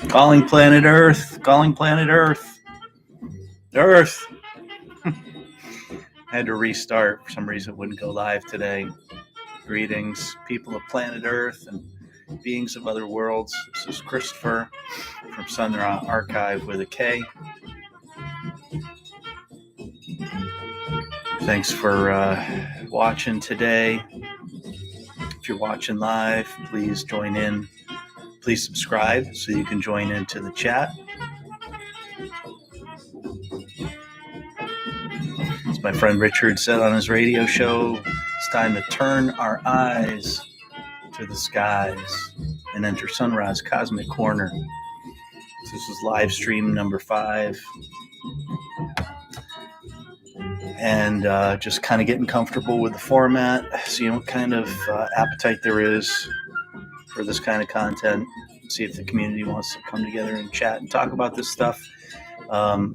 Calling planet Earth. Calling planet Earth. Earth. I had to restart. For some reason, it wouldn't go live today. Greetings, people of planet Earth and beings of other worlds. This is Christopher from Sunra Arkive with a K. Thanks for watching today. If you're watching live, please join in. Please subscribe so you can join into the chat. As my friend Richard said on his radio show, it's time to turn our eyes to the skies and enter Sunrise Cosmic Corner. This is live stream number 5. And just kind of getting comfortable with the format, seeing what kind of appetite there is for this kind of content, see if the community wants to come together and chat and talk about this stuff.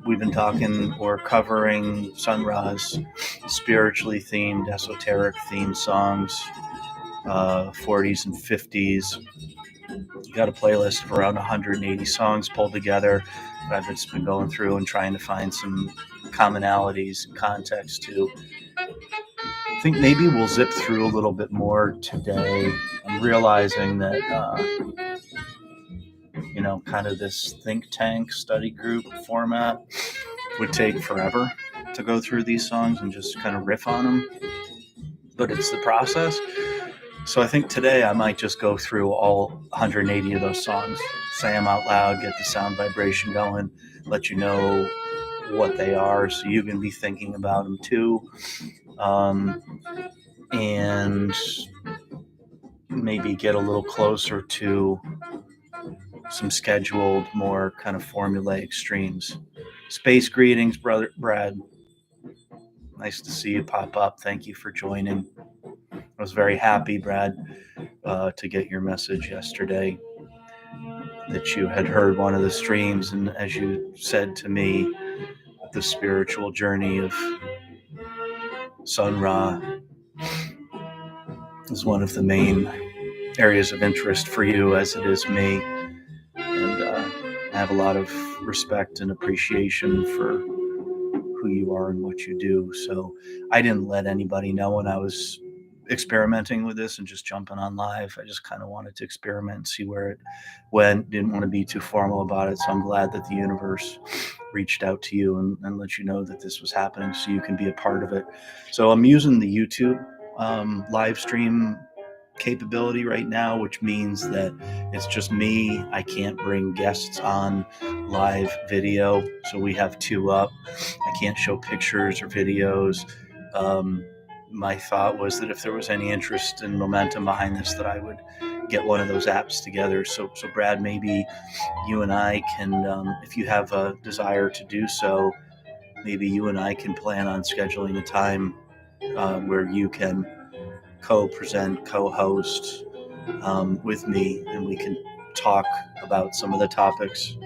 We've been talking or covering Sun Ra's spiritually themed, esoteric themed songs, 40s and 50s. Got a playlist of around 180 songs pulled together that I've just been going through and trying to find some commonalities and context to. I think maybe we'll zip through a little bit more today. I'm realizing that, kind of this think tank study group format would take forever to go through these songs and just kind of riff on them. But it's the process. So I think today I might just go through all 180 of those songs, say them out loud, get the sound vibration going, let you know what they are so you can be thinking about them too. And maybe get a little closer to some scheduled, more kind of formulaic streams. Space greetings, brother Brad. Nice to see you pop up. Thank you for joining. I was very happy, Brad, to get your message yesterday that you had heard one of the streams. And as you said to me, the spiritual journey of Sun Ra is one of the main areas of interest for you, as it is me. And I have a lot of respect and appreciation for who you are and what you do. So I didn't let anybody know when I was experimenting with this and just jumping on live. I just kind of wanted to experiment and see where it went. Didn't want to be too formal about it. So I'm glad that the universe reached out to you and let you know that this was happening so you can be a part of it. So I'm using the YouTube live stream capability right now, which means that it's just me. I can't bring guests on live video. So we have 2 up. I can't show pictures or videos. My thought was that if there was any interest and momentum behind this, that I would get one of those apps together. So Brad, maybe you and I can, if you have a desire to do so, maybe you and I can plan on scheduling a time where you can co-present, co-host with me, and we can talk about some of the topics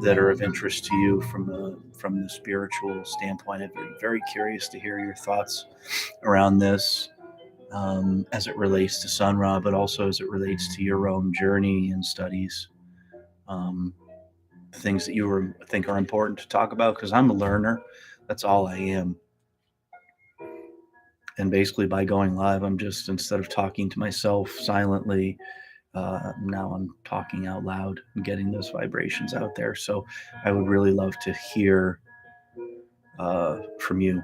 that are of interest to you from the spiritual standpoint. I'm very curious to hear your thoughts around this as it relates to Sun Ra, but also as it relates to your own journey and studies. Things that you think are important to talk about, because I'm a learner. That's all I am. And basically by going live, I'm just, instead of talking to myself silently, now I'm talking out loud and getting those vibrations out there. So I would really love to hear from you.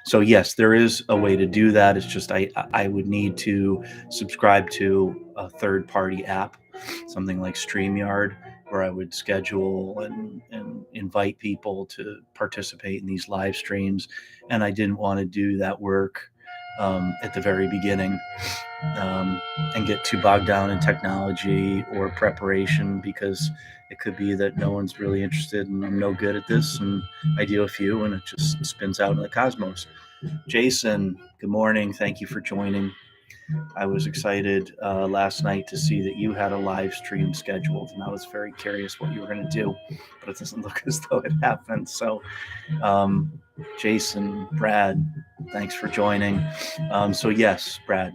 So yes, there is a way to do that. It's just I would need to subscribe to a third-party app, something like StreamYard, where I would schedule and invite people to participate in these live streams. And I didn't want to do that work at the very beginning and get too bogged down in technology or preparation, because it could be that no one's really interested and I'm no good at this, and I do a few and it just spins out in the cosmos. Jason, good morning. Thank you for joining. I was excited last night to see that you had a live stream scheduled, and I was very curious what you were going to do, but it doesn't look as though it happened. So Jason, Brad, thanks for joining. So yes, Brad,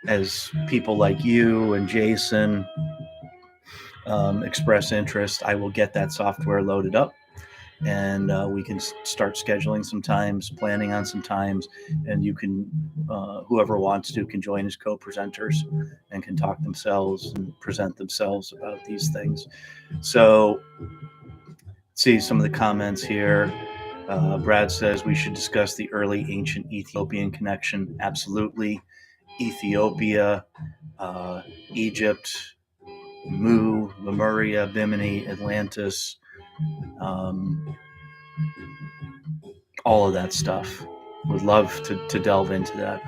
as people like you and Jason express interest, I will get that software loaded up, and we can start scheduling some times, planning on some times, and you can, whoever wants to, can join as co-presenters and can talk themselves and present themselves about these things. So, see some of the comments here. Brad says we should discuss the early ancient Ethiopian connection. Absolutely. Ethiopia, Egypt, Mu, Lemuria, Bimini, Atlantis, um, all of that stuff. Would love to delve into that,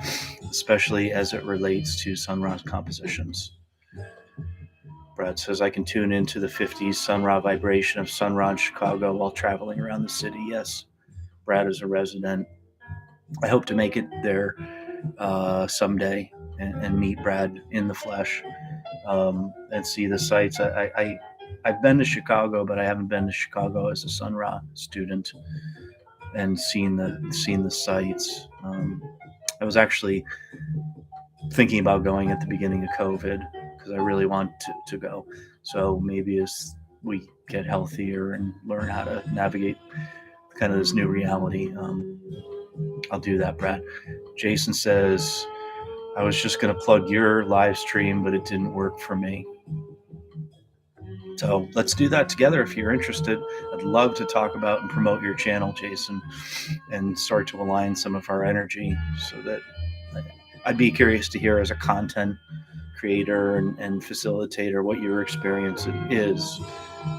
especially as it relates to Sun Ra's compositions. Brad says, I can tune into the 50s Sun Ra vibration of Sun Ra in Chicago while traveling around the city. Yes, Brad is a resident. I hope to make it there someday and meet Brad in the flesh, and see the sights. I've been to Chicago, but I haven't been to Chicago as a Sun Ra student and seen the sights. I was actually thinking about going at the beginning of COVID because I really want to go. So maybe as we get healthier and learn how to navigate kind of this new reality, I'll do that, Brad. Jason says, I was just going to plug your live stream, but it didn't work for me. So let's do that together if you're interested. I'd love to talk about and promote your channel, Jason, and start to align some of our energy so that I'd be curious to hear as a content creator and facilitator what your experience is,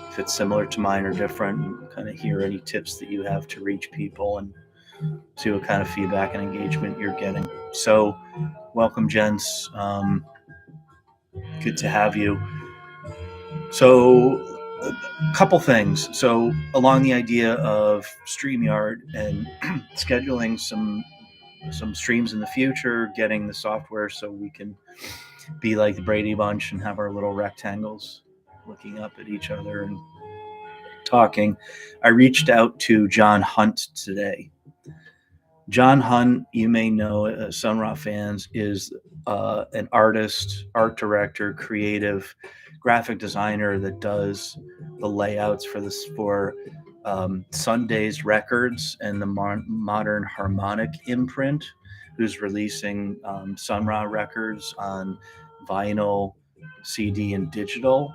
if it's similar to mine or different, and kind of hear any tips that you have to reach people and see what kind of feedback and engagement you're getting. So welcome, gents. Good to have you. So a couple things. So along the idea of StreamYard and scheduling some streams in the future, getting the software so we can be like the Brady Bunch and have our little rectangles looking up at each other and talking. I reached out to John Hunt today. John Hunt, you may know, Sun Ra fans, is an artist, art director, creative, graphic designer that does the layouts for Sunday's Records and the Modern Harmonic imprint, who's releasing Sun Ra records on vinyl, CD, and digital.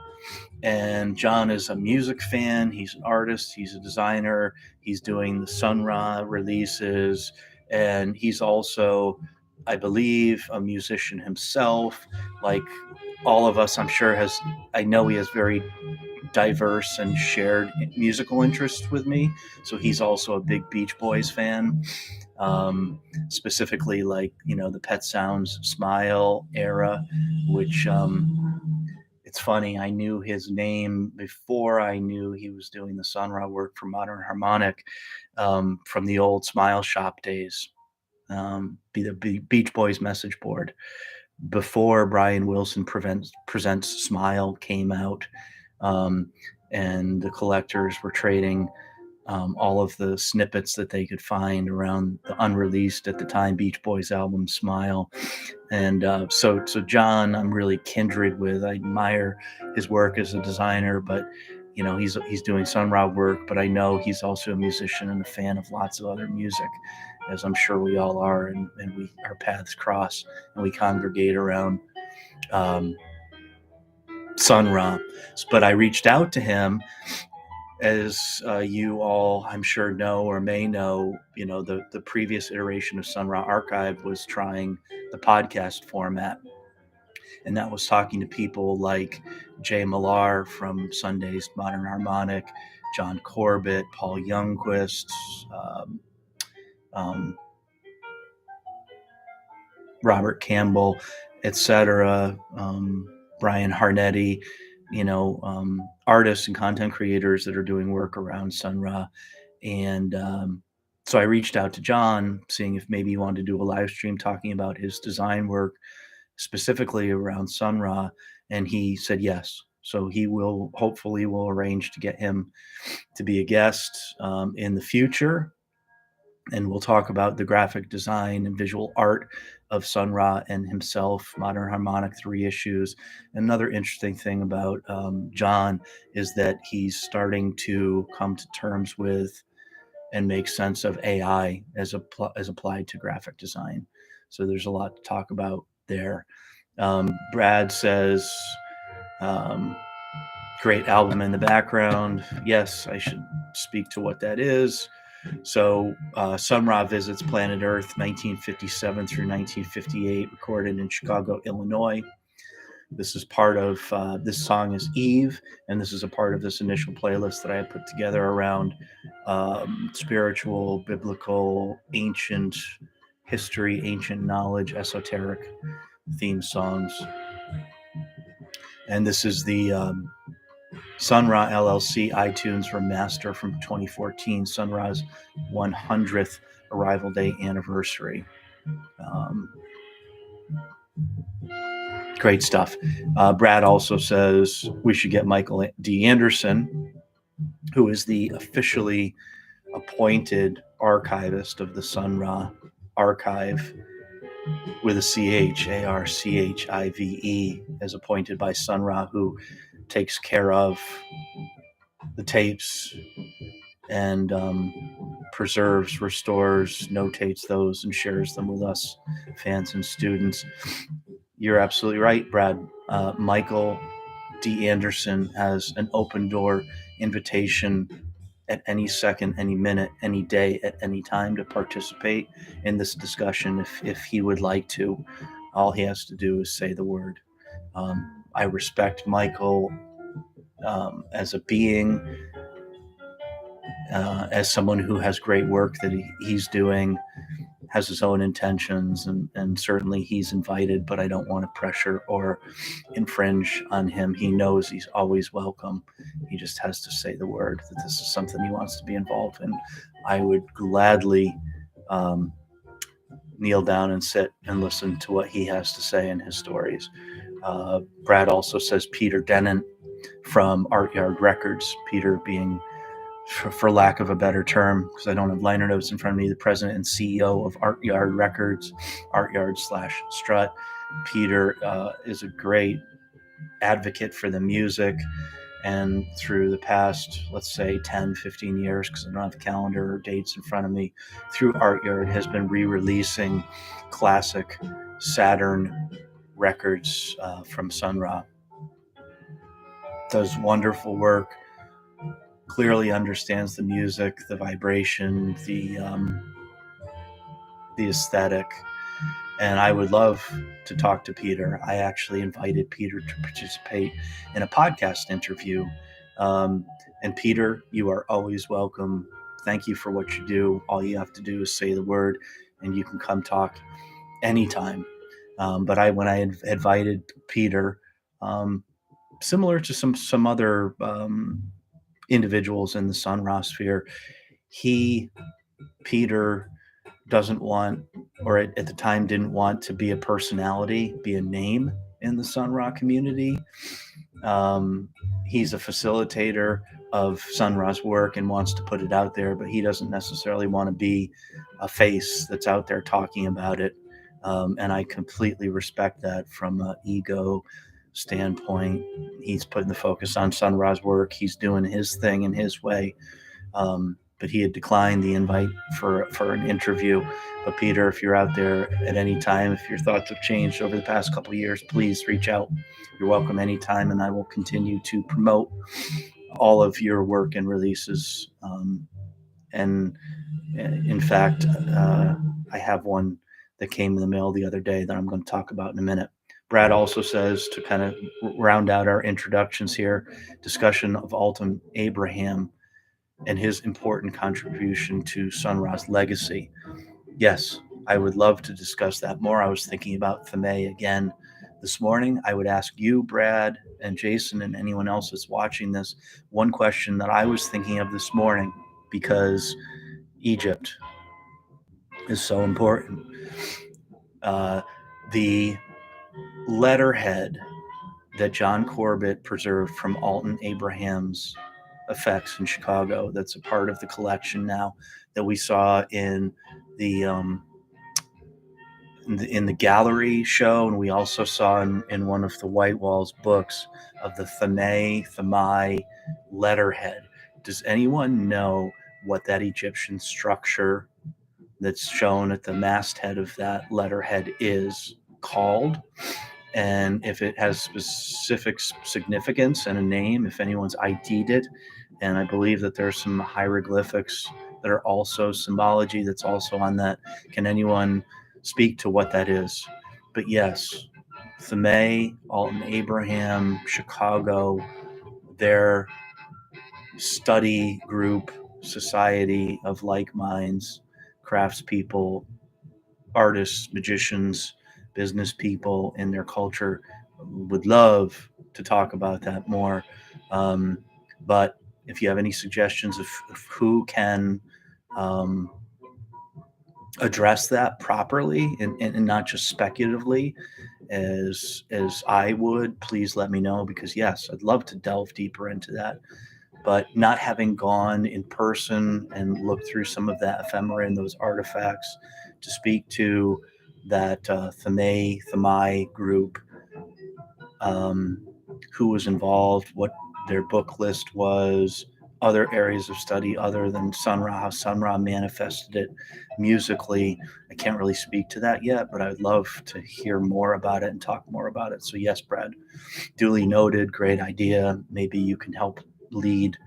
And John is a music fan. He's an artist. He's a designer. He's doing the Sun Ra releases. And he's also, I believe, a musician himself. Like all of us, I'm sure, I know he has very diverse and shared musical interests with me. So he's also a big Beach Boys fan. Specifically, like, the Pet Sounds Smile era, which it's funny, I knew his name before I knew he was doing the Sun Ra work for Modern Harmonic, from the old Smile Shop days, the Beach Boys message board. Before Brian Wilson Presents Smile came out, and the collectors were trading all of the snippets that they could find around the unreleased at the time Beach Boys album Smile. And so John, I'm really kindred with. I admire his work as a designer, but he's doing Sun Ra work. But I know he's also a musician and a fan of lots of other music, as I'm sure we all are, and our paths cross and we congregate around Sun Ra. But I reached out to him, as you all, I'm sure, know or may know, the previous iteration of Sun Ra Arkive was trying the podcast format. And that was talking to people like Jay Millar from Sunday's Modern Harmonic, John Corbett, Paul Youngquist, Robert Campbell, etc., Brian Harnetti, artists and content creators that are doing work around Sun Ra. And so I reached out to John, seeing if maybe he wanted to do a live stream talking about his design work, specifically around Sun Ra, and he said yes. So he will arrange to get him to be a guest in the future, and we'll talk about the graphic design and visual art of Sun Ra and himself, Modern Harmonic, 3 issues. Another interesting thing about John is that he's starting to come to terms with and make sense of AI as applied to graphic design. So there's a lot to talk about there. Brad says, great album in the background. Yes, I should speak to what that is. So Sun Ra visits planet Earth 1957 through 1958, recorded in Chicago, Illinois. This is part of, this song is Eve, and this is a part of this initial playlist that I put together around spiritual, biblical, ancient history, ancient knowledge, esoteric theme songs. And this is the Sun Ra LLC iTunes Remaster from 2014, Sun Ra's 100th Arrival Day anniversary. Great stuff. Brad also says we should get Michael D. Anderson, who is the officially appointed archivist of the Sun Ra Archive with a Charchive, as appointed by Sun Ra, who takes care of the tapes and preserves, restores, notates those, and shares them with us, fans and students. You're absolutely right, Brad. Michael D. Anderson has an open door invitation at any second, any minute, any day, at any time to participate in this discussion if he would like to. All he has to do is say the word. I respect Michael as a being, as someone who has great work that he's doing, has his own intentions, and certainly he's invited, but I don't want to pressure or infringe on him. He knows he's always welcome. He just has to say the word that this is something he wants to be involved in. I would gladly kneel down and sit and listen to what he has to say in his stories. Brad also says Peter Dennant from Art Yard Records, Peter being, for lack of a better term, because I don't have liner notes in front of me, the president and CEO of Art Yard Records, Art Yard / Strut. Peter is a great advocate for the music, and through the past, let's say 10, 15 years, because I don't have a calendar or dates in front of me, through Art Yard has been re-releasing classic Saturn records from Sun Ra. Does wonderful work. Clearly understands the music, the vibration, the aesthetic, and I would love to talk to Peter. I actually invited Peter to participate in a podcast interview, and Peter, you are always welcome. Thank you for what you do. All you have to do is say the word, and you can come talk anytime. But when I invited Peter, similar to some other individuals in the Sun Ra sphere, Peter doesn't want, or at the time didn't want to be a personality, be a name in the Sun Ra community. He's a facilitator of Sun Ra's work and wants to put it out there, but he doesn't necessarily want to be a face that's out there talking about it. And I completely respect that from an ego standpoint. He's putting the focus on Sun Ra's work. He's doing his thing in his way. But he had declined the invite for an interview. But Peter, if you're out there at any time, if your thoughts have changed over the past couple of years, please reach out. You're welcome anytime, and I will continue to promote all of your work and releases. And in fact, I have one that came in the mail the other day that I'm going to talk about in a minute. Brad also says, to kind of round out our introductions here, discussion of Alton Abraham and his important contribution to Sun Ra's legacy. Yes, I would love to discuss that more. I was thinking about Thame again this morning. I would ask you, Brad, and Jason, and anyone else that's watching this, one question that I was thinking of this morning, because Egypt is so important. The letterhead that John Corbett preserved from Alton Abraham's effects in Chicago, that's a part of the collection now, that we saw in the in the gallery show, and we also saw in one of the White Walls books of the Thamai letterhead. Does anyone know what that Egyptian structure that's shown at the masthead of that letterhead is called? And if it has specific significance and a name, if anyone's ID'd it. And I believe that there's some hieroglyphics that are also symbology that's also on that. Can anyone speak to what that is? But yes, Thamay, Alton Abraham, Chicago, their study group, society of like minds, craftspeople, artists, magicians, business people in their culture would love to talk about that more. But if you have any suggestions of who can address that properly and not just speculatively as I would, please let me know, because yes, I'd love to delve deeper into that. But not having gone in person and looked through some of that ephemera and those artifacts to speak to that Thamai group, who was involved, what their book list was, other areas of study other than Sun Ra, how Sun Ra manifested it musically. I can't really speak to that yet, but I'd love to hear more about it and talk more about it. So yes, Brad, duly noted, great idea. Maybe you can help lead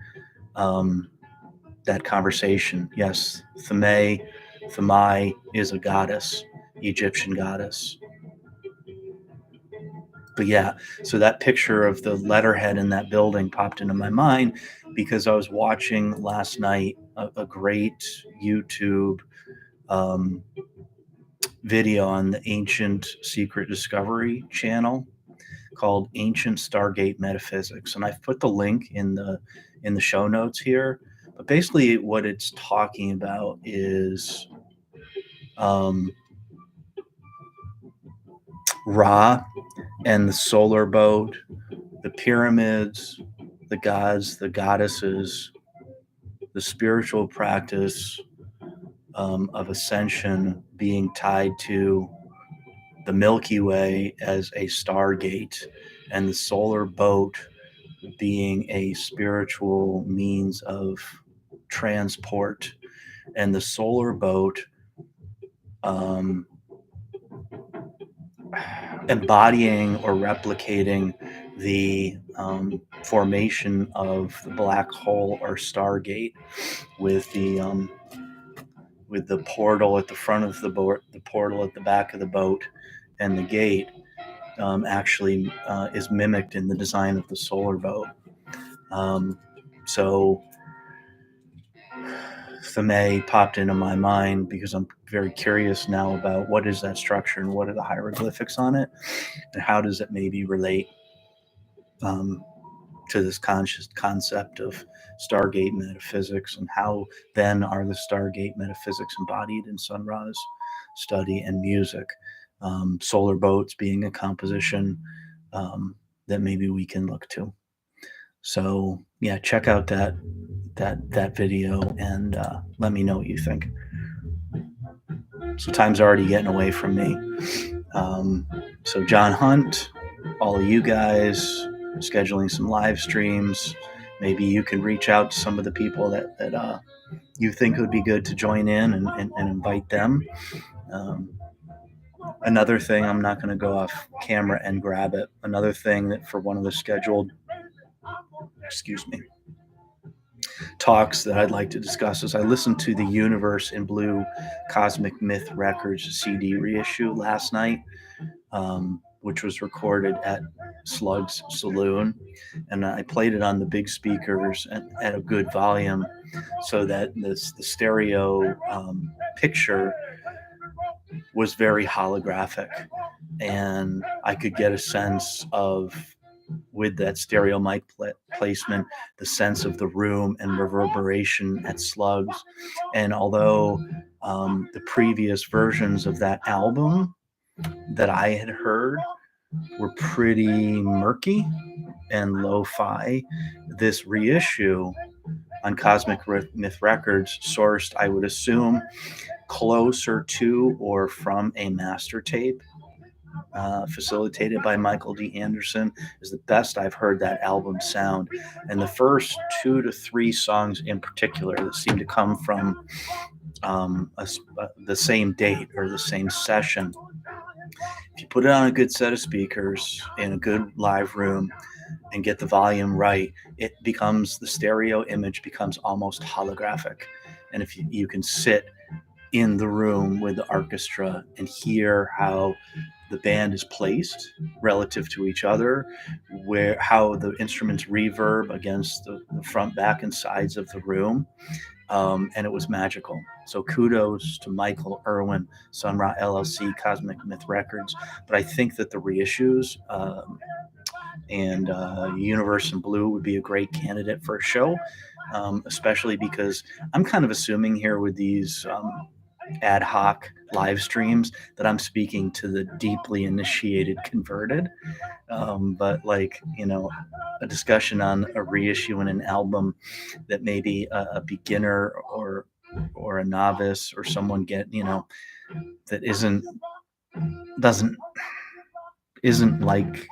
that conversation. Yes, Thamai is a goddess, Egyptian goddess. But yeah, so that picture of the letterhead in that building popped into my mind because I was watching last night a great YouTube video on the Ancient Secret Discovery channel called Ancient Stargate Metaphysics, and I've put the link in the show notes here. But basically, what it's talking about is Ra and the solar boat, the pyramids, the gods, the goddesses, the spiritual practice of ascension being tied to the Milky Way as a stargate, and the solar boat being a spiritual means of transport, and the solar boat embodying or replicating the formation of the black hole or stargate, with the portal at the front of the boat, the portal at the back of the boat, and the gate actually is mimicked in the design of the solar boat. So Thamay popped into my mind because I'm very curious now about what is that structure and what are the hieroglyphics on it, and how does it maybe relate to this conscious concept of Stargate metaphysics, and how then are the Stargate metaphysics embodied in Sun Ra's study and music. Solar boats being a composition that maybe we can look to. So yeah, check out that video and let me know what you think. So time's already getting away from me. So John Hunt, all of you guys, scheduling some live streams. Maybe you can reach out to some of the people that you think would be good to join in and invite them. Another thing, I'm not going to go off camera and grab it. Another thing that for one of the scheduled, talks that I'd like to discuss is I listened to the Universe in Blue Cosmic Myth Records CD reissue last night, which was recorded at Slug's Saloon, and I played it on the big speakers at a good volume so that the stereo picture was very holographic, and I could get a sense of, with that stereo mic placement, the sense of the room and reverberation at Slugs. And although the previous versions of that album that I had heard were pretty murky and lo-fi, this reissue on Cosmic Myth Records, sourced, I would assume, closer to or from a master tape, facilitated by Michael D. Anderson, is the best I've heard that album sound. And the first 2 to 3 songs in particular that seem to come from the same date or the same session, if you put it on a good set of speakers in a good live room and get the volume right, it becomes, the stereo image becomes almost holographic. And if you can sit in the room with the orchestra and hear how the band is placed relative to each other, where how the instruments reverb against the front, back, and sides of the room, and it was magical. So kudos to Michael Irwin, Sun Ra LLC, Cosmic Myth Records. But I think that the reissues and Universe in Blue would be a great candidate for a show, especially because I'm kind of assuming here with these ad hoc live streams that I'm speaking to the deeply initiated converted. But like, a discussion on a reissue and an album that maybe a beginner or a novice or someone that isn't like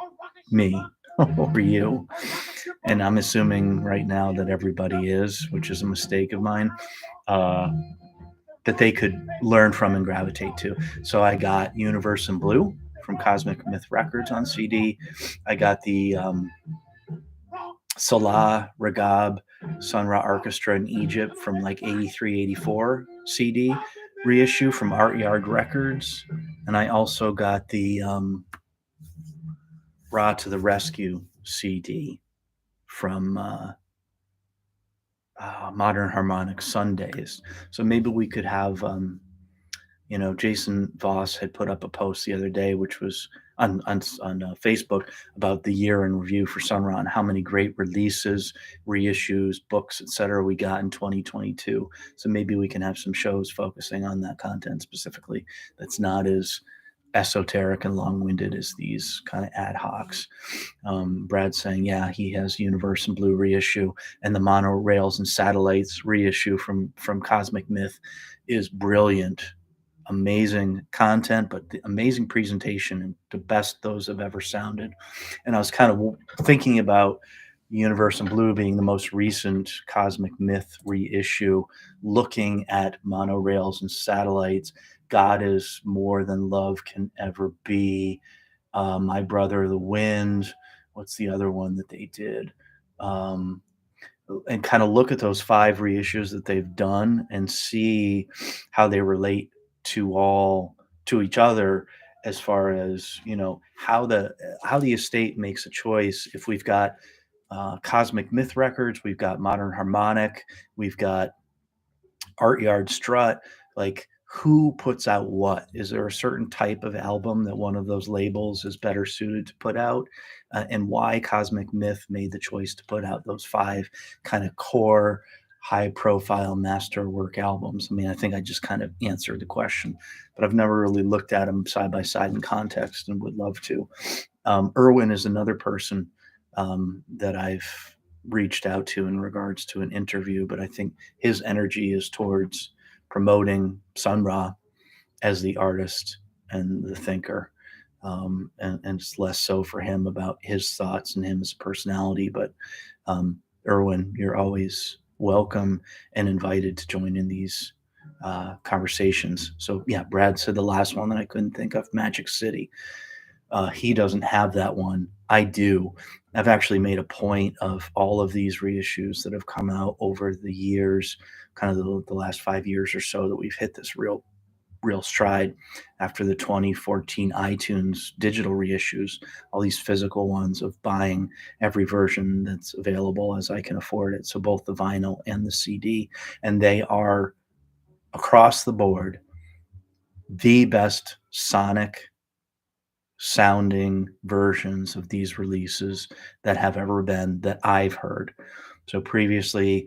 me or you, and I'm assuming right now that everybody is, which is a mistake of mine, that they could learn from and gravitate to. So I got Universe in Blue from Cosmic Myth Records on CD. I got the Salah Ragab Sun Ra Orchestra in Egypt from like 83, 84 CD reissue from Art Yard Records. And I also got the Ra to the Rescue CD from Modern Harmonic Sundays. So maybe we could have, Jason Voss had put up a post the other day, which was on Facebook, about the year in review for Sun Ra and how many great releases, reissues, books, etc. we got in 2022. So maybe we can have some shows focusing on that content specifically. That's not as esoteric and long-winded as these kind of ad hocs. Brad's saying, yeah, he has Universe in Blue reissue, and the Monorails and Satellites reissue from Cosmic Myth is brilliant. Amazing content, but the amazing presentation, and the best those have ever sounded. And I was kind of thinking about Universe in Blue being the most recent Cosmic Myth reissue, looking at Monorails and Satellites, God is More Than Love Can Ever Be, My Brother the Wind. What's the other one that they did? And kind of look at those 5 reissues that they've done and see how they relate to each other, as far as how the estate makes a choice. If we've got Cosmic Myth Records, we've got Modern Harmonic, we've got Art Yard Strut, like, who puts out what? Is there a certain type of album that one of those labels is better suited to put out? And why Cosmic Myth made the choice to put out those 5 kind of core, high profile masterwork albums? I mean, I think I just kind of answered the question, but I've never really looked at them side by side in context and would love to. Irwin is another person that I've reached out to in regards to an interview, but I think his energy is towards promoting Sun Ra as the artist and the thinker, and it's less so for him about his thoughts and him as a personality. But Irwin, you're always welcome and invited to join in these conversations. So yeah, Brad said the last one that I couldn't think of, Magic City. He doesn't have that one. I do. I've actually made a point of all of these reissues that have come out over the years, kind of the last 5 years or so, that we've hit this real stride after the 2014 iTunes digital reissues, all these physical ones, of buying every version that's available as I can afford it. So both the vinyl and the CD, and they are across the board the best sonic sounding versions of these releases that have ever been, that I've heard. So previously,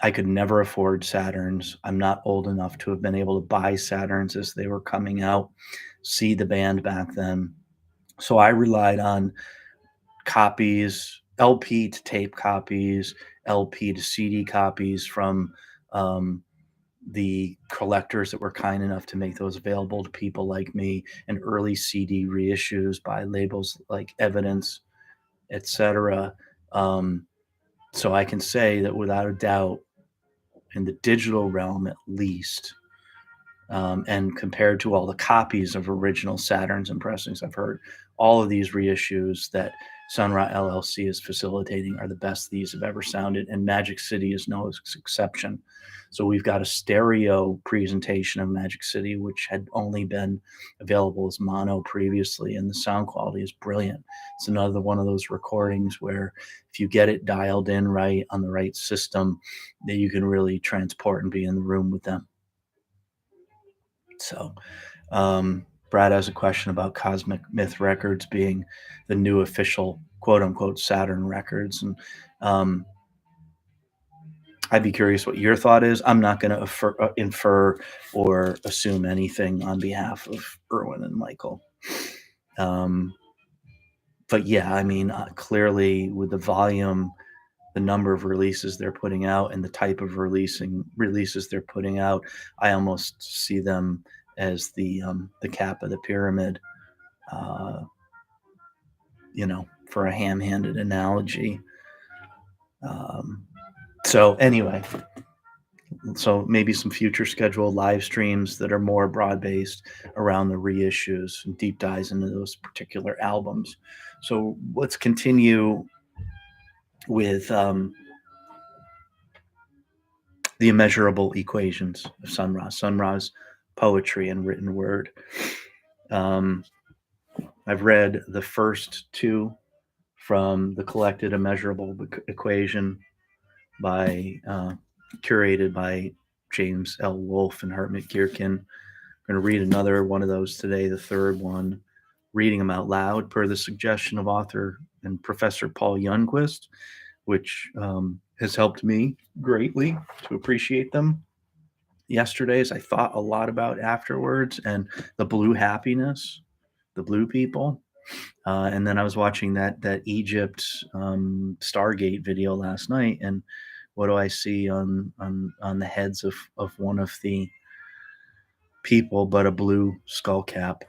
I could never afford Saturns. I'm not old enough to have been able to buy Saturns as they were coming out, see the band back then. So I relied on copies, LP to tape copies, LP to CD copies from the collectors that were kind enough to make those available to people like me, and early CD reissues by labels like Evidence, etc. Um, so I can say that without a doubt, in the digital realm at least, and compared to all the copies of original Saturns and pressings I've heard, all of these reissues that Sun Ra LLC is facilitating are the best these have ever sounded, and Magic City is no exception. So we've got a stereo presentation of Magic City, which had only been available as mono previously, and the sound quality is brilliant. It's another one of those recordings where if you get it dialed in right on the right system, that you can really transport and be in the room with them. So, Brad has a question about Cosmic Myth Records being the new official quote unquote Saturn records. And I'd be curious what your thought is. I'm not going to infer or assume anything on behalf of Erwin and Michael. But yeah, I mean, clearly with the volume, the number of releases they're putting out, and the type of releases they're putting out, I almost see them as the cap of the pyramid. For a ham-handed analogy. So anyway, so maybe some future scheduled live streams that are more broad-based around the reissues and deep dives into those particular albums. So let's continue with the immeasurable equations of Sun Ra. Sun Ra's poetry and written word. I've read the first two from the collected immeasurable equation curated by James L. Wolfe and Hartmut Gierkin. I'm going to read another one of those today, the third one, reading them out loud per the suggestion of author and Professor Paul Youngquist, which has helped me greatly to appreciate them. Yesterday's I thought a lot about afterwards, and the blue happiness, the blue people. And then I was watching that Egypt Stargate video last night, and what do I see on the heads of one of the people but a blue skull cap?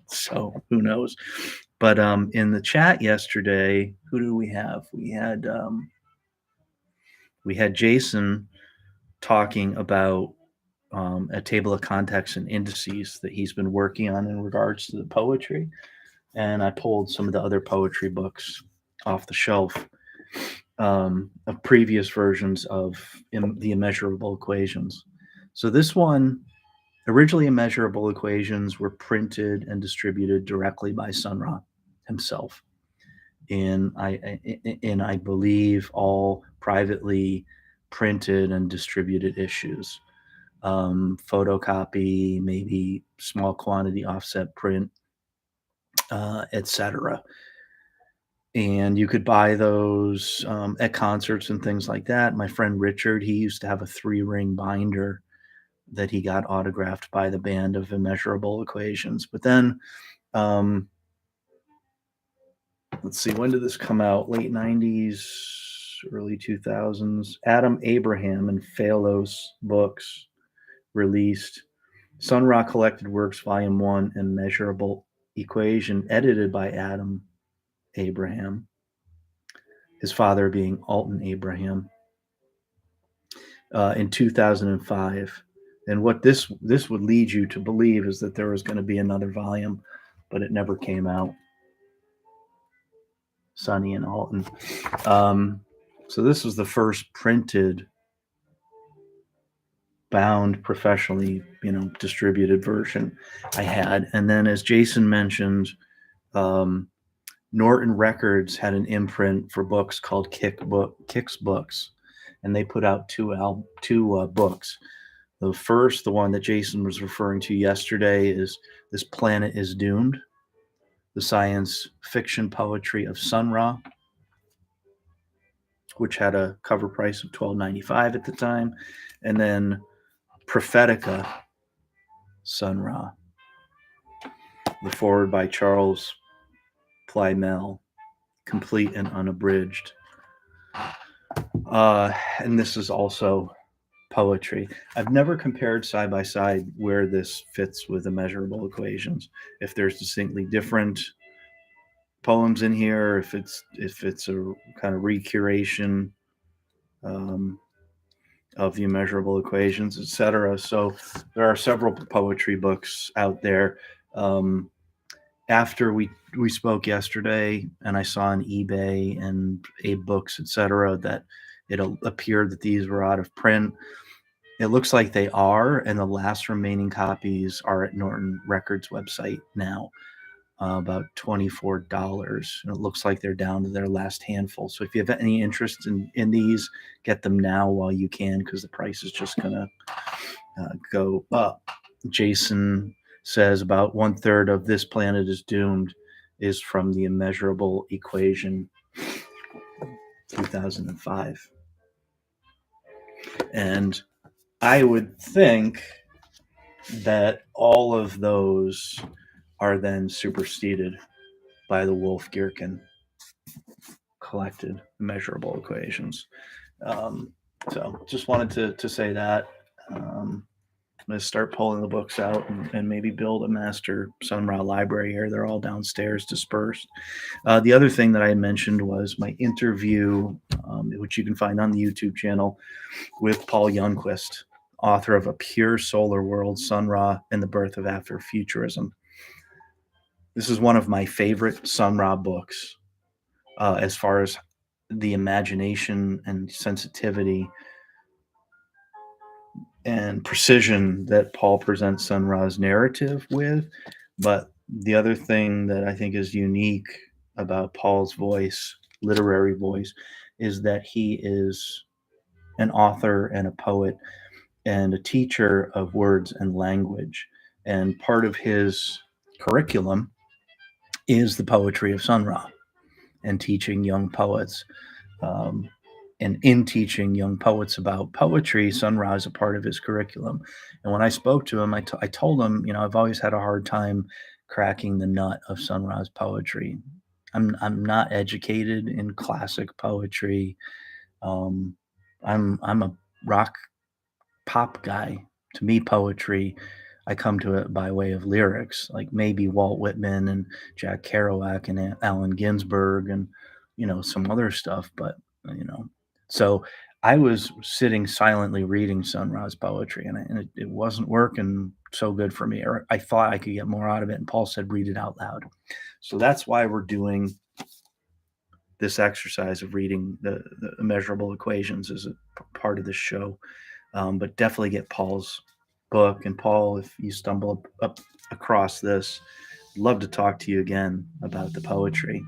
So who knows? But in the chat yesterday, who do we have? We had Jason talking about a table of context and indices that he's been working on in regards to the poetry. And I pulled some of the other poetry books off the shelf of previous versions of the immeasurable equations. So this one, originally immeasurable equations were printed and distributed directly by Sun Ra himself. And I believe all privately printed and distributed issues. Photocopy, maybe small quantity offset print, etc. And you could buy those at concerts and things like that. My friend Richard, he used to have a 3-ring binder that he got autographed by the band of Immeasurable Equations. But then, let's see, when did this come out? Late 90s, early 2000s. Adam Abraham and Phalos Books released Sun Ra Collected Works, Volume 1, Immeasurable Equation, edited by Adam Abraham, his father being Alton Abraham, in 2005. And what this would lead you to believe is that there was going to be another volume, but it never came out. Sonny and Alton. So this was the first printed, bound, professionally, distributed version I had. And then, as Jason mentioned, Norton Records had an imprint for books called Kicks Books, and they put out two books. The first, the one that Jason was referring to yesterday, is This Planet is Doomed, the science fiction poetry of Sun Ra, which had a cover price of $12.95 at the time. And then Prophetica, Sun Ra, the foreword by Charles Plymell, complete and unabridged. And this is also poetry. I've never compared side by side where this fits with immeasurable equations. If there's distinctly different poems in here, if it's a kind of recuration um, of the immeasurable equations, etc. So there are several poetry books out there. Um, After we spoke yesterday, and I saw on eBay and Abe Books, etc., that it appeared that these were out of print. It looks like they are, and the last remaining copies are at Norton Records website now, about $24. And it looks like they're down to their last handful. So if you have any interest in these, get them now while you can, because the price is just gonna go up. Jason says about 1/3 of This Planet is Doomed is from the Immeasurable Equation, 2005. And I would think that all of those are then superseded by the Wolf Gierken collected immeasurable equations. So just wanted to say that. I'm going to start pulling the books out and maybe build a master Sun Ra library here. They're all downstairs dispersed. The other thing that I mentioned was my interview, which you can find on the YouTube channel, with Paul Youngquist, author of A Pure Solar World, Sun Ra and the Birth of Afrofuturism. This is one of my favorite Sun Ra books as far as the imagination and sensitivity and precision that Paul presents Sun Ra's narrative with. But the other thing that I think is unique about Paul's voice, literary voice, is that he is an author and a poet and a teacher of words and language. And part of his curriculum is the poetry of Sun Ra and teaching young poets. Um, and in teaching young poets about poetry, Sun Ra is a part of his curriculum. And when I spoke to him, I told him, I've always had a hard time cracking the nut of Sun Ra's poetry. I'm not educated in classic poetry. I'm a rock pop guy. To me, poetry, I come to it by way of lyrics, like maybe Walt Whitman and Jack Kerouac and Allen Ginsberg and some other stuff. But so I was sitting silently reading Sun Ra's poetry, and it wasn't working so good for me. Or I thought I could get more out of it. And Paul said, read it out loud. So that's why we're doing this exercise of reading the immeasurable equations as a part of this show. But definitely get Paul's book. And Paul, if you stumble up across this, I'd love to talk to you again about the poetry.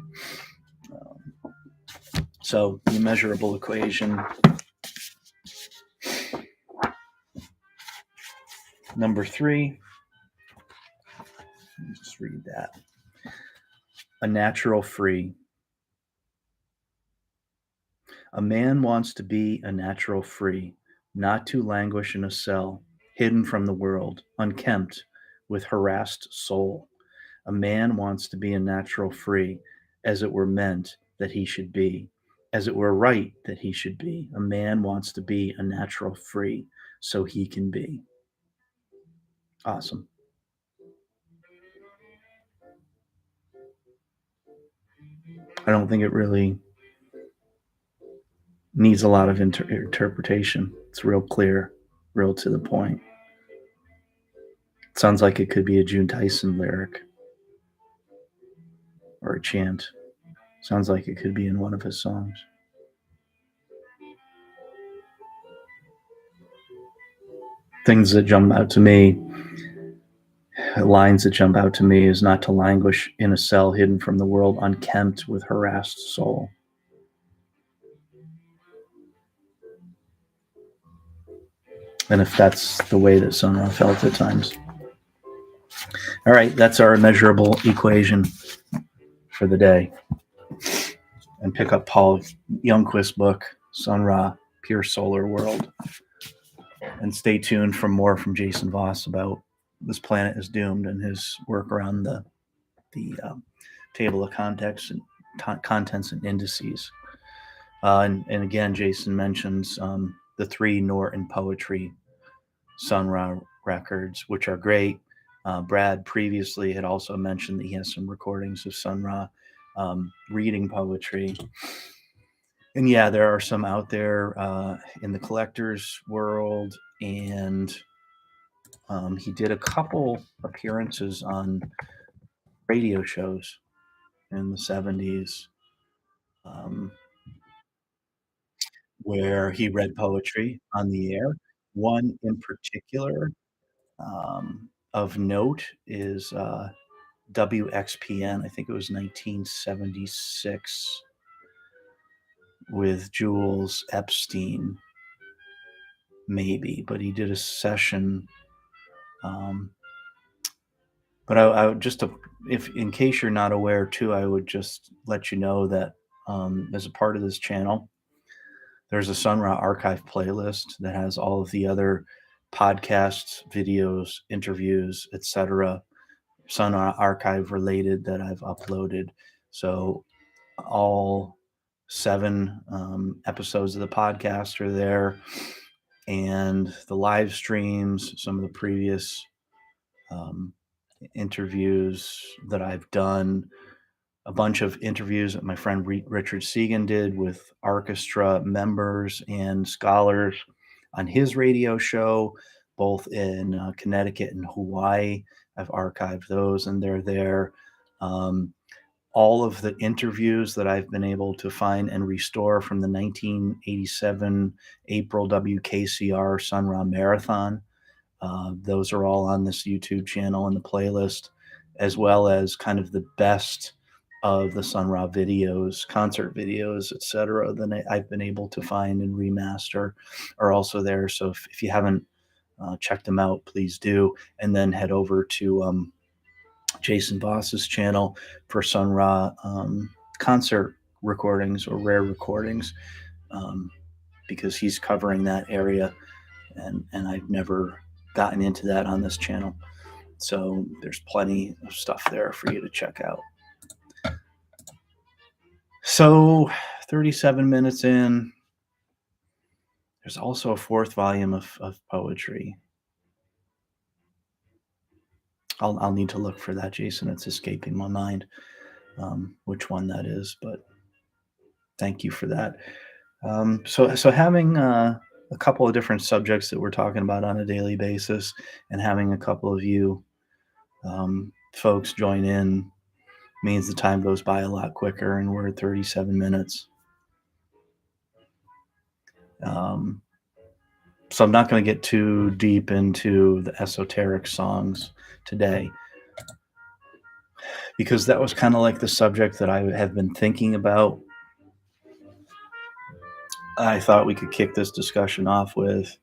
So the immeasurable equation. Number 3, let's just read that. A natural free. A man wants to be a natural free, not to languish in a cell, hidden from the world, unkempt, with harassed soul. A man wants to be a natural free, as it were meant that he should be, as it were right that he should be. A man wants to be a natural free, so he can be. Awesome. I don't think it really needs a lot of interpretation. It's real clear, real to the point. It sounds like it could be a June Tyson lyric or a chant. Sounds like it could be in one of his songs. Things that jump out to me, lines that jump out to me, is not to languish in a cell hidden from the world, unkempt with harassed soul. And if that's the way that Sun Ra felt at times. All right, that's our immeasurable equation for the day. And pick up Paul Youngquist's book, Sun Ra, Pure Solar World. And stay tuned for more from Jason Voss about This Planet is Doomed and his work around the table of contents and indices. And again, Jason mentions the 3 Norton Poetry Sun Ra records, which are great. Brad previously had also mentioned that he has some recordings of Sun Ra reading poetry. And yeah, there are some out there in the collector's world, and he did a couple appearances on radio shows in the 70s where he read poetry on the air. One in particular of note is WXPN. I think it was 1976 with Jules Epstein, maybe, but he did a session. But I would just, if in case you're not aware too, I would just let you know that as a part of this channel, there's a Sun Ra Archive playlist that has all of the other podcasts, videos, interviews, etc. Sun Ra Archive related that I've uploaded. So all 7 episodes of the podcast are there, and the live streams, some of the previous interviews that I've done, a bunch of interviews that my friend Richard Segan did with Arkestra members and scholars on his radio show, both in Connecticut and Hawaii. I've archived those, and they're there. All of the interviews that I've been able to find and restore from the 1987 April WKCR Sun Ra Marathon. Those are all on this YouTube channel in the playlist, as well as kind of the best of the Sun Ra videos, concert videos, etc. that I've been able to find and remaster are also there. So if you haven't checked them out, please do. And then head over to Jason Voss's channel for Sun Ra concert recordings or rare recordings, because he's covering that area, and I've never gotten into that on this channel. So there's plenty of stuff there for you to check out. So 37 minutes in, there's also a 4th volume of poetry. I'll need to look for that, Jason. It's escaping my mind which one that is, but thank you for that. So having a couple of different subjects that we're talking about on a daily basis, and having a couple of you folks join in means the time goes by a lot quicker, and we're at 37 minutes. So I'm not going to get too deep into the esoteric songs today, because that was kind of like the subject that I have been thinking about. I thought we could kick this discussion off with.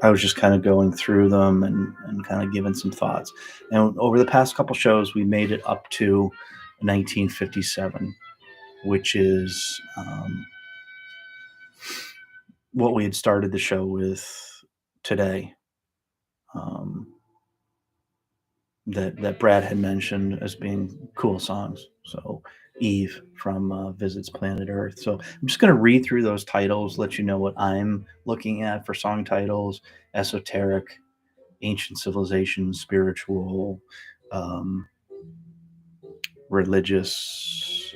I was just kind of going through them and kind of giving some thoughts. And over the past couple shows, we made it up to 1957, which is what we had started the show with today. That Brad had mentioned as being cool songs. So Eve from Visits Planet Earth. So I'm just going to read through those titles, let you know what I'm looking at for song titles: esoteric, ancient civilization, spiritual, religious,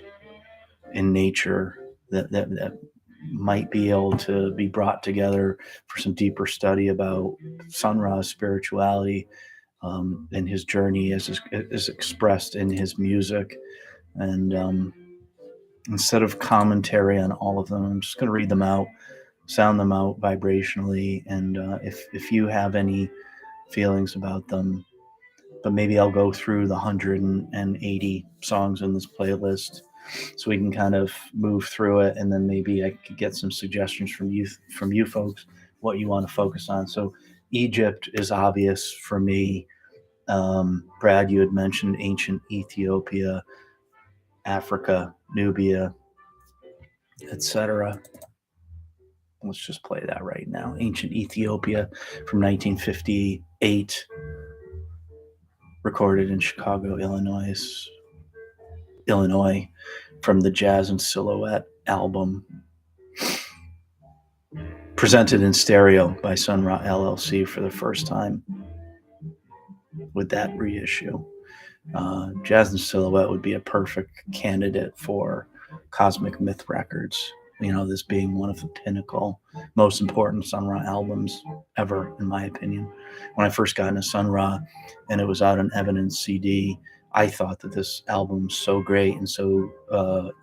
in nature, that might be able to be brought together for some deeper study about Sun Ra's spirituality, and his journey as expressed in his music. And instead of commentary on all of them, I'm just going to read them out, sound them out vibrationally, and if you have any feelings about them, but maybe I'll go through the 180 songs in this playlist so we can kind of move through it, and then maybe I could get some suggestions from you folks what you want to focus on. So Egypt is obvious for me. Brad, you had mentioned ancient Ethiopia, Africa, Nubia, etc. Let's just play that right now. Ancient Ethiopia from 1958, recorded in Chicago, Illinois, from the Jazz and Silhouette album. presented in stereo by Sun Ra LLC for the first time with that reissue. Jazz and Silhouette would be a perfect candidate for Cosmic Myth Records. You know, this being one of the pinnacle, most important Sun Ra albums ever, in my opinion. When I first got into Sun Ra and it was out on Evidence CD, I thought that this album was so great and so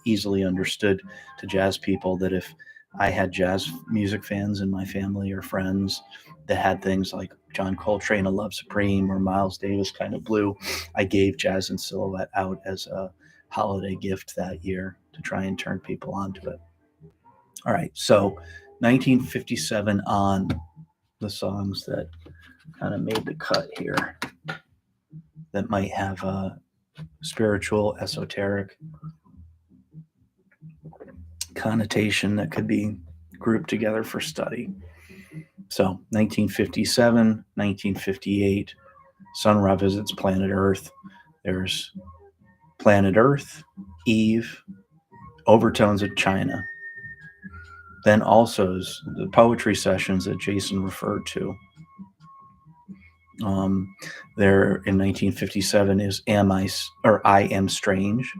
easily understood to jazz people that if I had jazz music fans in my family or friends that had things like John Coltrane, A Love Supreme, or Miles Davis Kind of Blue, I gave Jazz and Silhouette out as a holiday gift that year to try and turn people onto it. All right, so 1957 on, the songs that kind of made the cut here that might have a spiritual, esoteric connotation that could be grouped together for study. So 1957, 1958, Sun Ra visits planet Earth. There's Planet Earth, Eve, Overtones of China. Then also the poetry sessions that Jason referred to. There in 1957 is I Am Strange,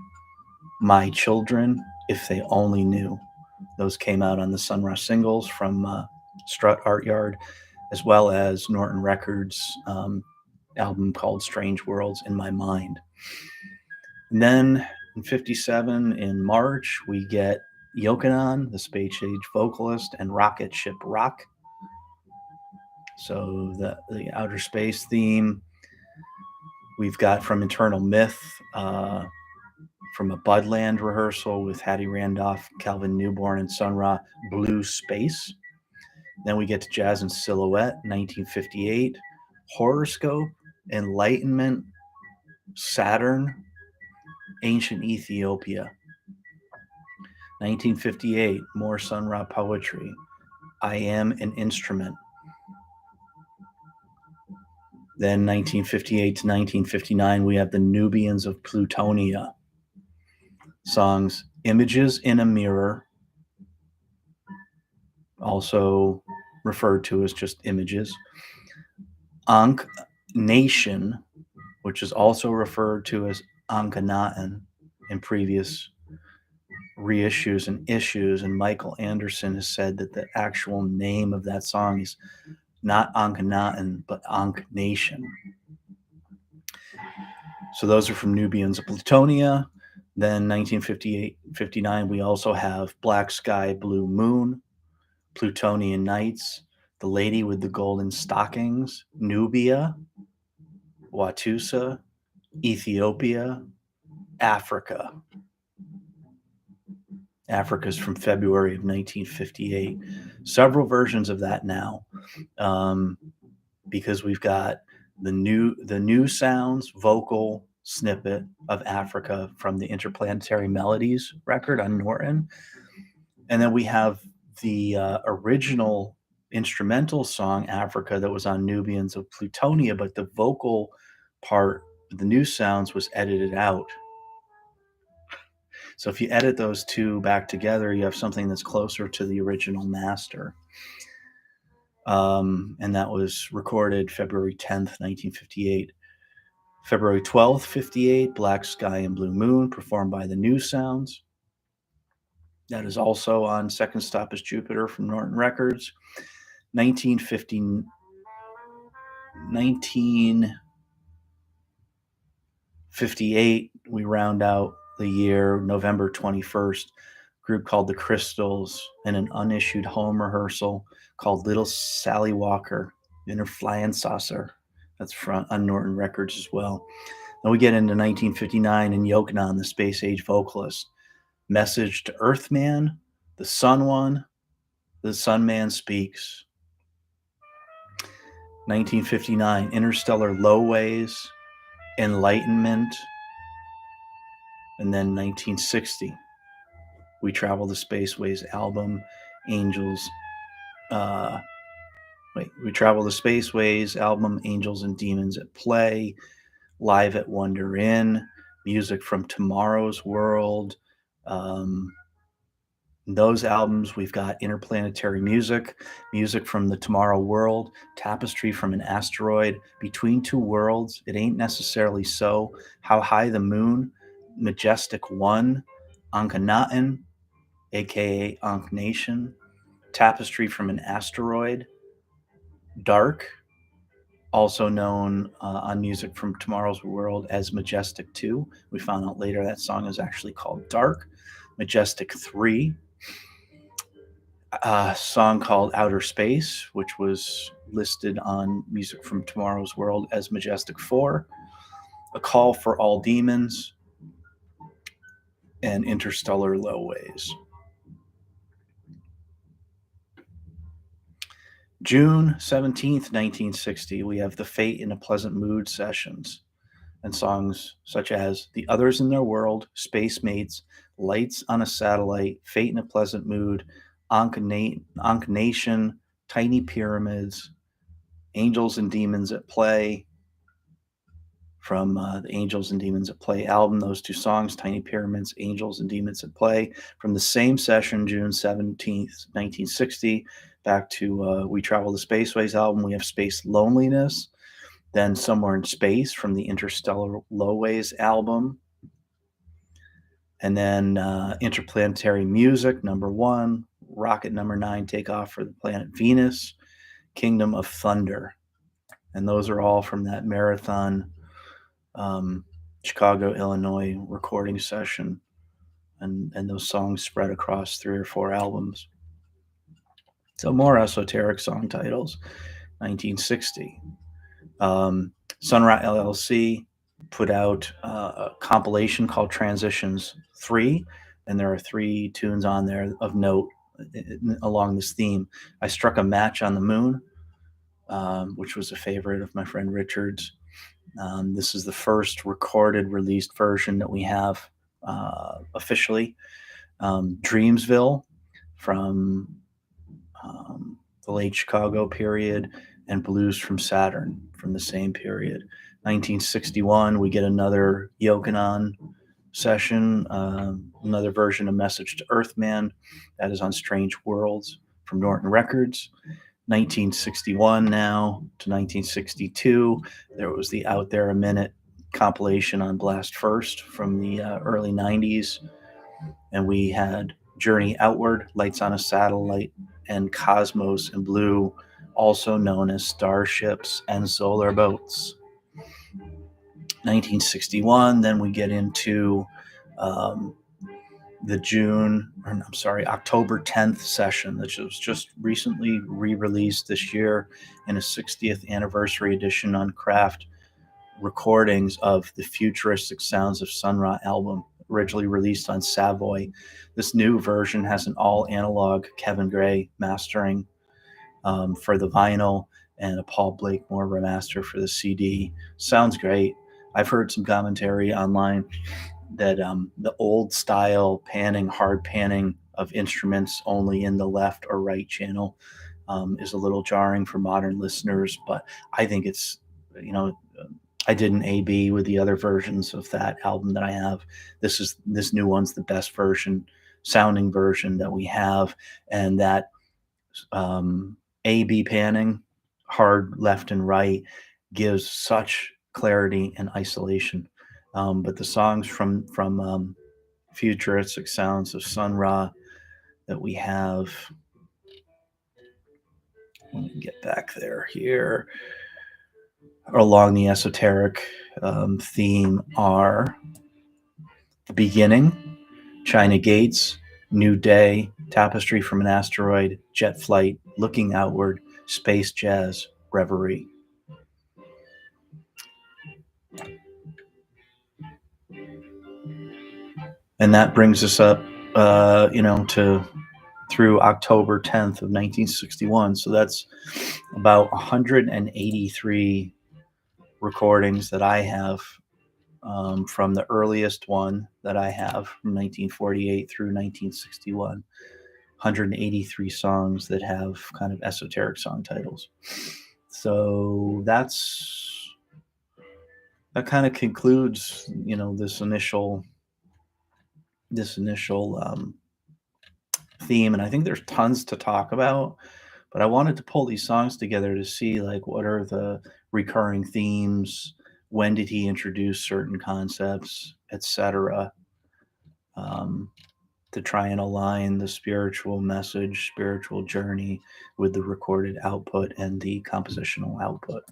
My Children, If They Only Knew. Those came out on the Sun Ra singles from Strut Art Yard, as well as Norton Records album called Strange Worlds in My Mind. And then in 57, in March, we get Yochanan, the Space Age vocalist, and Rocket Ship Rock. So the outer space theme we've got from Eternal Myth, from a Budland rehearsal with Hattie Randolph, Calvin Newborn, and Sun Ra, Blue Space. Then we get to Jazz and Silhouette, 1958, Horoscope, Enlightenment, Saturn, Ancient Ethiopia. 1958, more Sun Ra poetry, I Am an Instrument. Then 1958 to 1959, we have the Nubians of Plutonia. Songs Images in a Mirror, also referred to as just Images. Ankh Nation, which is also referred to as Ankhenaten in previous reissues and issues. And Michael Anderson has said that the actual name of that song is not Ankhenaten, but Ankh Nation. So those are from Nubians of Plutonia. Then 1958-59, we also have Black Sky, Blue Moon, Plutonian Nights, The Lady with the Golden Stockings, Nubia, Watusa, Ethiopia, Africa. Africa's from February of 1958. Several versions of that now, because we've got the new sounds vocal snippet of Africa from the Interplanetary Melodies record on Norton, and then we have the original instrumental song Africa that was on Nubians of Plutonia, but the vocal part, the new sounds, was edited out. So if you edit those two back together, you have something that's closer to the original master. And that was recorded February 10th, 1958. February 12th, 58, Black Sky and Blue Moon, performed by the New Sounds. That is also on Second Stop is Jupiter from Norton Records. 1958, we round out the year, November 21st, group called the Crystals, and an unissued home rehearsal called Little Sally Walker in her Flying Saucer. That's on Norton Records as well. Then we get into 1959 and Yochanan, the Space Age vocalist. Message to Earthman, the Sun One, the Sun Man Speaks. 1959, Interstellar Lowways, Enlightenment. And then 1960, We Travel the Spaceways album, Angels. We Travel the Spaceways album, Angels and Demons at Play, Live at Wonder Inn, music from Tomorrow's World, Those albums, we've got Interplanetary Music, Music from the Tomorrow World, Tapestry from an Asteroid, Between Two Worlds, It Ain't Necessarily So, How High the Moon, Majestic One, Ankhenaten, aka Ankh Nation, Tapestry from an Asteroid, Dark, also known on Music from Tomorrow's World as Majestic 2. We found out later that song is actually called Dark. Majestic 3, a song called Outer Space, which was listed on Music from Tomorrow's World as Majestic 4, A Call for All Demons, and Interstellar Lowways. June 17th, 1960, we have the Fate in a Pleasant Mood sessions and songs such as The Others in Their World, Space Mates, Lights on a Satellite, Fate in a Pleasant Mood, Ankh Nation, Tiny Pyramids, Angels and Demons at Play, from the Angels and Demons at Play album, those two songs, Tiny Pyramids, Angels and Demons at Play, from the same session, June 17th, 1960, back to We Travel the Spaceways album, we have Space Loneliness, then Somewhere in Space from the Interstellar Lowways album, and then Interplanetary Music, number 1, Rocket number 9, Take Off for the Planet Venus, Kingdom of Thunder. And those are all from that marathon Chicago, Illinois recording session, and those songs spread across 3 or 4 albums. So more esoteric song titles. 1960, Sun Ra LLC put out a compilation called Transitions 3, and there are 3 tunes on there of note along this theme. I Struck a Match on the Moon, which was a favorite of my friend Richard's. This is the first recorded, released version that we have officially. Dreamsville from the late Chicago period, and Blues from Saturn from the same period. 1961, we get another Yokonon session, another version of Message to Earthman. That is on Strange Worlds from Norton Records. 1961 now to 1962, there was the Out There a Minute compilation on Blast First from the early 90s. And we had Journey Outward, Lights on a Satellite, and Cosmos in Blue, also known as Starships and Solar Boats. 1961, then we get into October 10th session, which was just recently re-released this year in a 60th anniversary edition on Craft recordings of the Futuristic Sounds of Sun Ra album, originally released on Savoy. This new version has an all-analog Kevin Gray mastering for the vinyl and a Paul Blakemore remaster for the CD. Sounds great. I've heard some commentary online that the old style panning, hard panning of instruments only in the left or right channel is a little jarring for modern listeners, but I think it's, I did an A/B with the other versions of that album that I have. This new one's the best sounding version that we have, and that A/B panning, hard left and right, gives such clarity and isolation. But the songs from Futuristic Sounds of Sun Ra that we have, let me get back here, along the esoteric theme are The Beginning, China Gates, New Day, Tapestry from an Asteroid, Jet Flight, Looking Outward, Space Jazz, Reverie. And that brings us up, to through October 10th of 1961. So that's about 183 recordings that I have from the earliest one that I have from 1948 through 1961. 183 songs that have kind of esoteric song titles. So that kind of concludes, this initial theme, and I think there's tons to talk about, but I wanted to pull these songs together to see like what are the recurring themes, when did he introduce certain concepts, etc. Um, to try and align the spiritual message, spiritual journey with the recorded output and the compositional output.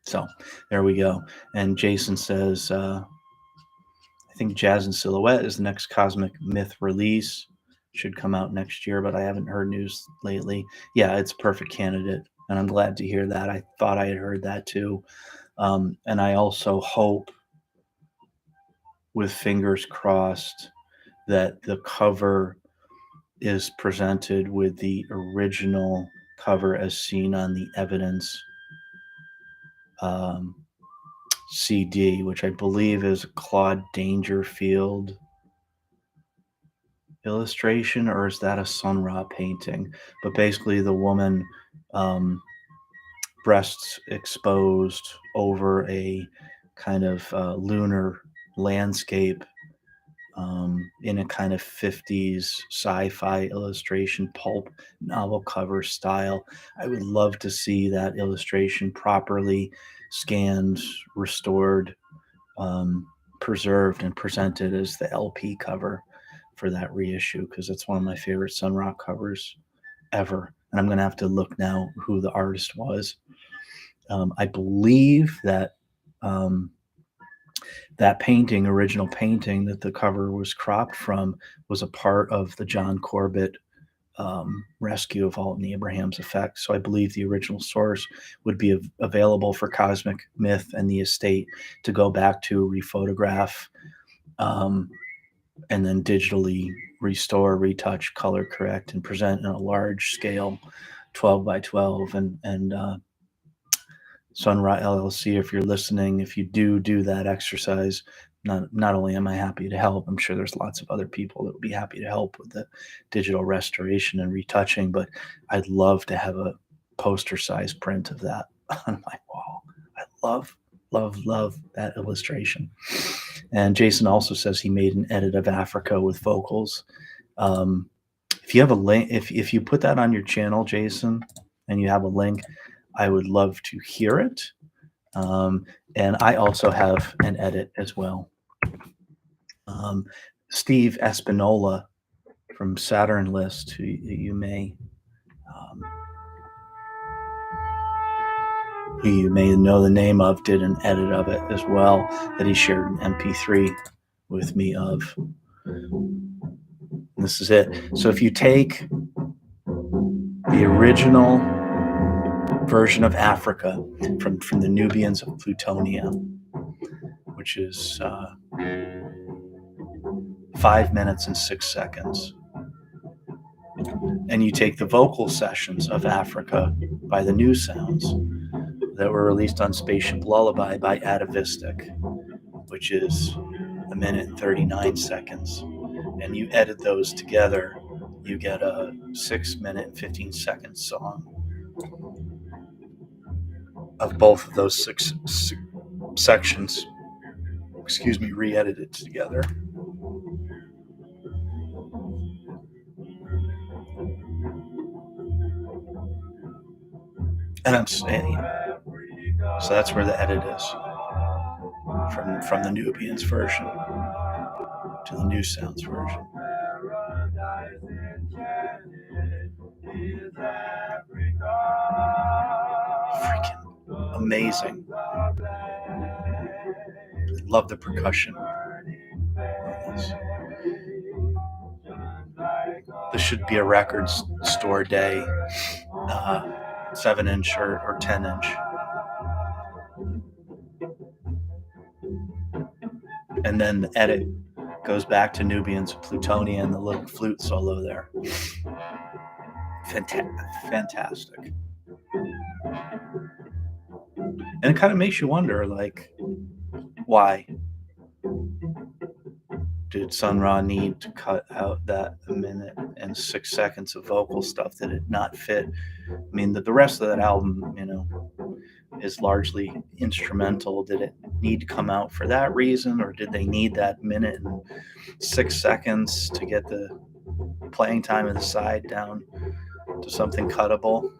So there we go. And Jason says, I think Jazz and Silhouette is the next Cosmic Myth release. Should come out next year, but I haven't heard news lately. Yeah, it's a perfect candidate, and I'm glad to hear that. I thought I had heard that too. And I also hope, with fingers crossed, that the cover is presented with the original cover as seen on the Evidence CD, which I believe is Claude Dangerfield illustration, or is that a Sun Ra painting? But basically, the woman, breasts exposed over a kind of lunar landscape, in a kind of 50s sci-fi illustration, pulp novel cover style. I would love to see that illustration properly scanned, restored, preserved, and presented as the LP cover for that reissue, because it's one of my favorite Sun Ra covers ever. And I'm going to have to look now who the artist was. I believe that that painting, original painting that the cover was cropped from, was a part of the John Corbett rescue of Alton Abraham's Effect. So I believe the original source would be available for Cosmic Myth and the estate to go back to, rephotograph, and then digitally restore, retouch, color correct, and present in a large scale 12 by 12. And Sun Ra LLC, if you're listening, if you do that exercise, not only am I happy to help, I'm sure there's lots of other people that would be happy to help with the digital restoration and retouching, but I'd love to have a poster size print of that on my wall. I love that illustration. And Jason also says he made an edit of Africa with vocals. If you have a link, if you put that on your channel, Jason, and you have a link, I would love to hear it. And I also have an edit as well. Steve Espinola from Saturn List, who you may know the name of, did an edit of it as well that he shared an MP3 with me of. This is it. So if you take the original version of Africa from the Nubians of Plutonia, which is 5 minutes and 6 seconds, and you take the vocal sessions of Africa by the New Sounds that were released on Spaceship Lullaby by Atavistic, which is 1 minute and 39 seconds, and you edit those together, you get a 6 minute and 15 second song of both of those six sections, re-edited together. And I'm saying, so that's where the edit is, from the Nubians version to the New Sounds version. Freaking amazing. Love the percussion on this. This should be a record store day, 7-inch or 10-inch. And then the edit goes back to Nubians of Plutonia and the little flute solo there. Fantastic. And it kind of makes you wonder, like, why did Sun Ra need to cut out that 1 minute and 6 seconds of vocal stuff that did not fit? I mean, the rest of that album, is largely instrumental. Did it need to come out for that reason, or did they need that minute and 6 seconds to get the playing time of the side down to something cuttable?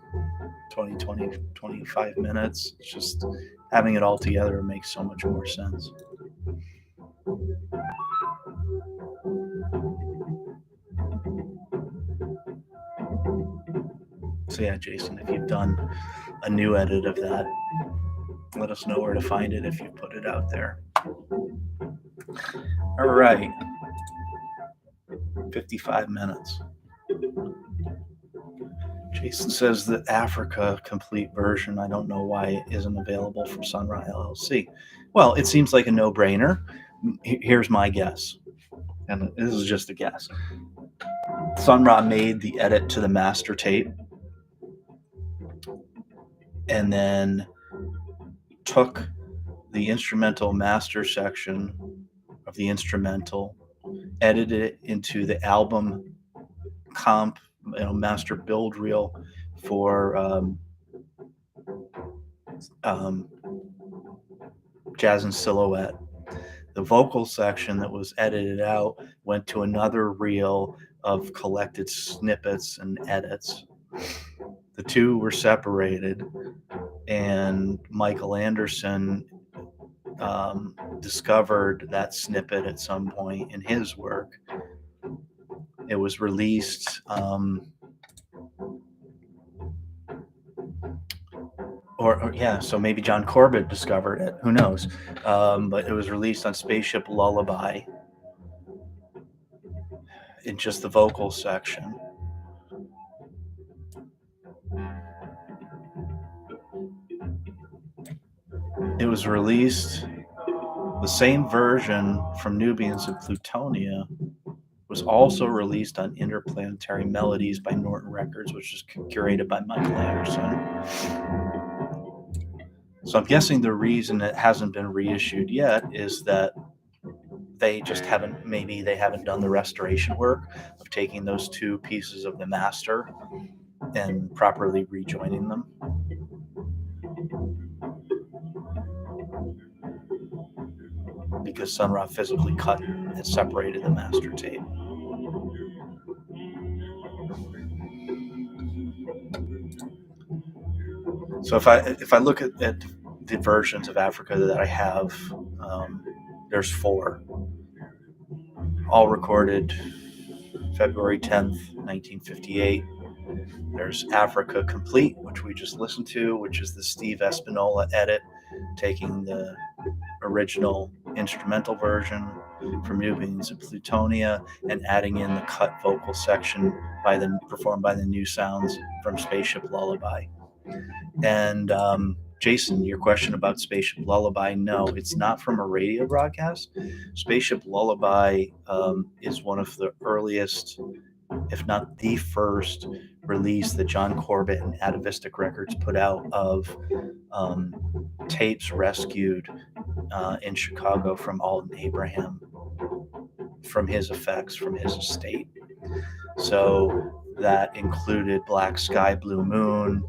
25 minutes. It's just having it all together makes so much more sense. So yeah, Jason, if you've done a new edit of that, let us know where to find it if you put it out there. All right. 55 minutes. Jason says the Africa complete version, I don't know why it isn't available from Sun Ra LLC. Well, it seems like a no-brainer. Here's my guess, and this is just a guess. Sun Ra made the edit to the master tape and then took the instrumental master section of the instrumental, edited it into the album comp, master build reel for Jazz and Silhouette. The vocal section that was edited out went to another reel of collected snippets and edits. The two were separated, and Michael Anderson discovered that snippet at some point in his work. It was released so maybe John Corbett discovered it. Who knows? But it was released on Spaceship Lullaby in just the vocal section. It was released, the same version from Nubians and Plutonia was also released on Interplanetary Melodies by Norton Records, which is curated by Michael Anderson. So I'm guessing the reason it hasn't been reissued yet is that they just haven't done the restoration work of taking those two pieces of the master and properly rejoining them. Because Sun Ra physically cut and separated the master tape. So if I look at the versions of Africa that I have, there's 4, all recorded February 10th, 1958. There's Africa Complete, which we just listened to, which is the Steve Espinola edit, taking the original instrumental version from Nubians and Plutonia and adding in the cut vocal section performed by the New Sounds from Spaceship Lullaby. And Jason, your question about Spaceship Lullaby, no, it's not from a radio broadcast. Spaceship Lullaby is one of the earliest, if not the first, release that John Corbett and Atavistic Records put out of tapes rescued in Chicago from Alton Abraham, from his effects, from his estate. So that included Black Sky, Blue Moon,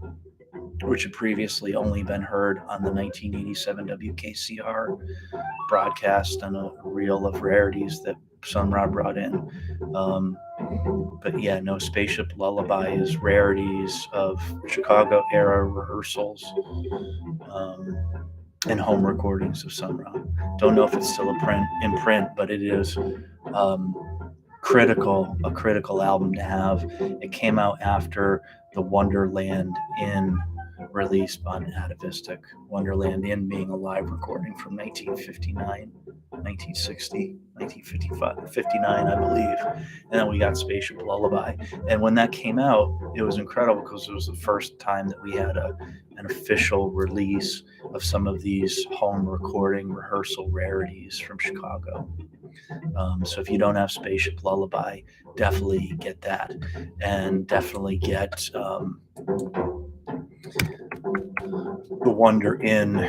which had previously only been heard on the 1987 WKCR broadcast on a reel of rarities that Sun Ra brought in. But yeah, no, Spaceship Lullaby is rarities of Chicago era rehearsals and home recordings of Sun Ra. Don't know if it's still in print, but it is a critical album to have. It came out after the Wonderland Inn release on Atavistic. Wonderland Inn being a live recording from 1959, 1960, 1955, 59, I believe. And then we got Spaceship Lullaby. And when that came out, it was incredible because it was the first time that we had an official release of some of these home recording rehearsal rarities from Chicago. So if you don't have Spaceship Lullaby, definitely get that. And definitely get the Wonder Inn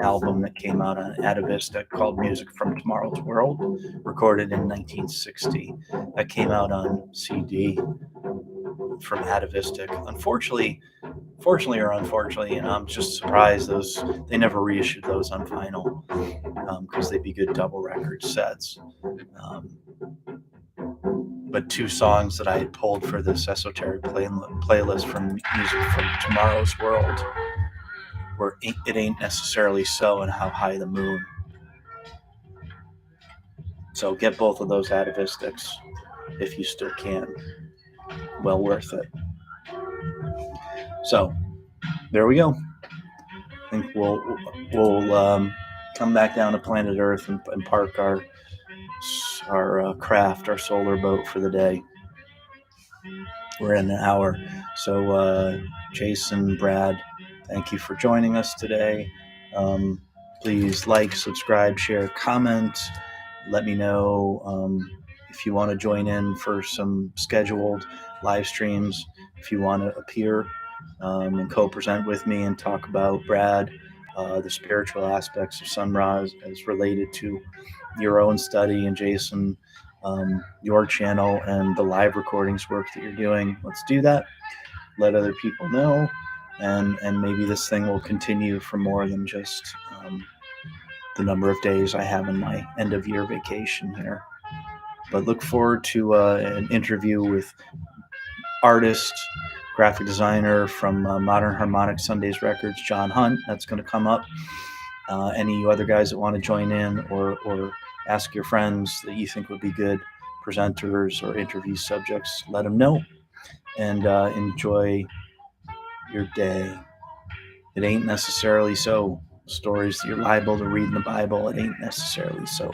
album that came out on Atavistic called Music from Tomorrow's World, recorded in 1960. That came out on CD from Atavistic. Unfortunately, fortunately or unfortunately, and I'm just surprised they never reissued those on vinyl, because they'd be good double record sets. Um, but two songs that I had pulled for this esoteric playlist from Music from Tomorrow's World were It Ain't Necessarily So and How High the Moon. So get both of those atavistics if you still can. Well worth it. So there we go. I think we'll come back down to planet Earth and park our craft, our solar boat for the day. We're in an hour. So Jason, Brad, thank you for joining us today. Please like, subscribe, share, comment. Let me know if you want to join in for some scheduled live streams, if you want to appear and co-present with me and talk about Brad, the spiritual aspects of Sunrise as related to your own study, and Jason, your channel and the live recordings work that you're doing. Let's do that. Let other people know, and maybe this thing will continue for more than just the number of days I have in my end of year vacation here. But look forward to an interview with artist, graphic designer from Modern Harmonic Sundays Records, John Hunt. That's going to come up. Any of you other guys that want to join in or ask your friends that you think would be good presenters or interview subjects, let them know. And enjoy your day. It ain't necessarily so. Stories that you're liable to read in the Bible, it ain't necessarily so.